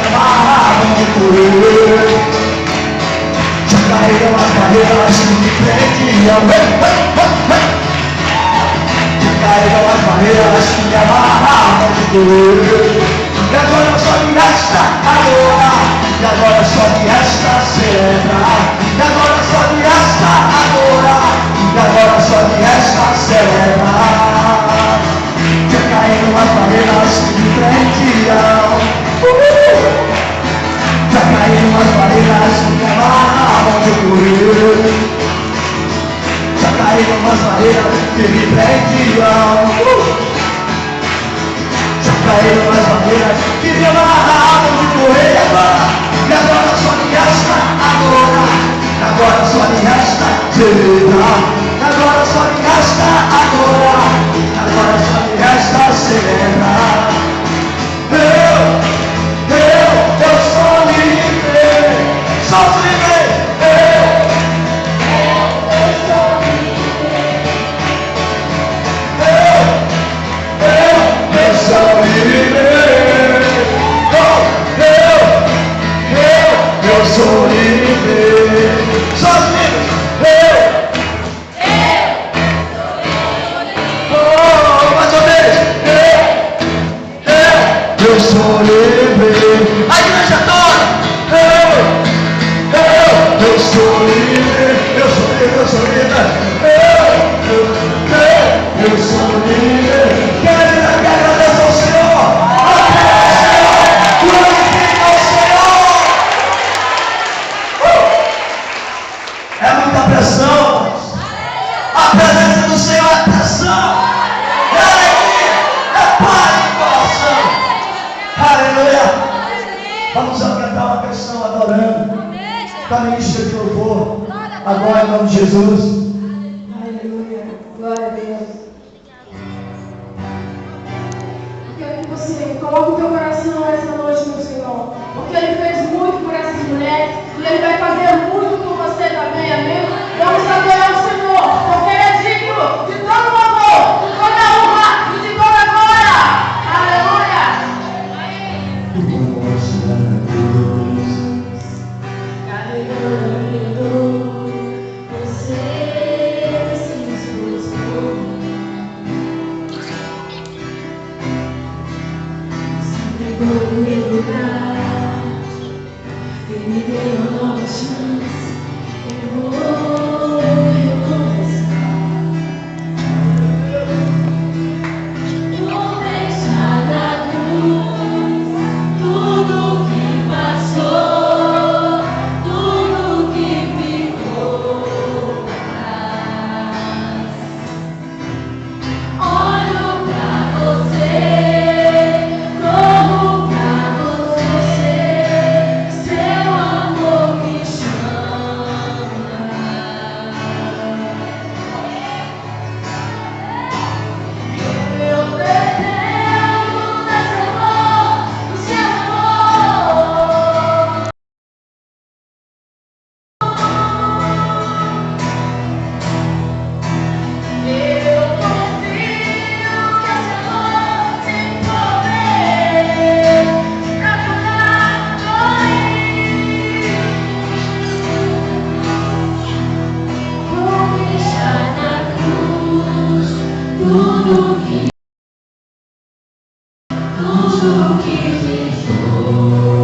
amarravam de correr. Já caíram as barreiras que me prendiam. Já caíram as barreiras que me amarravam de correr. E agora só me resta adorar. E agora só me resta celebrar. E agora só me resta adorar. E agora só me resta celebrar. Já caíram as barreiras que me prendiam. Já caíram as barreiras que me amarravam de correr. Já caíram as barreiras que me prendiam. Já caíram as barreiras que me amarravam de correr. E agora só me resta adorar. Agora só me resta celebrar. Agora só me resta adorar. Agora só me resta celebrar. Eu sou livre. Sou livre. Eu sou livre. Eu sou livre. Eu sou livre. Sou livre. Mais uma vez. Eu sou livre. A igreja toda. Eu sou livre. Eu sou livre. Eu sou livre. Eu sou livre. Quero que agradeça ao Senhor. Glorifica ao Senhor. É muita pressão. A presença do Senhor é pressão. É alegria. É paz no coração. Aleluia. Vamos cantar uma canção adorando. Para ministra de louvor. Agora em nome de Jesus. Aleluia. Glória a Deus. Eu quero que você coloque o teu coração essa noite no Senhor. Porque Ele fez muito por essas mulheres. E Ele vai fazer muito por você também, amém? Vamos adorar o Senhor. Porque Ele é digno de todo louvor, de toda honra e de toda glória. Aleluia. Carregando você se esforçou. Se entregou no meu lugar. Ele me deu uma nova chance. Eu vou recomeçar. Vou deixar na cruz tudo que passou, tudo que ficou atrás. Olho pra você, como pra você, seu amor me chama. Eu pretendo nesse amor, no seu amor. Eu confio que esse amor tem poder pra curar dores. Vou deixar na cruz tudo que ficou.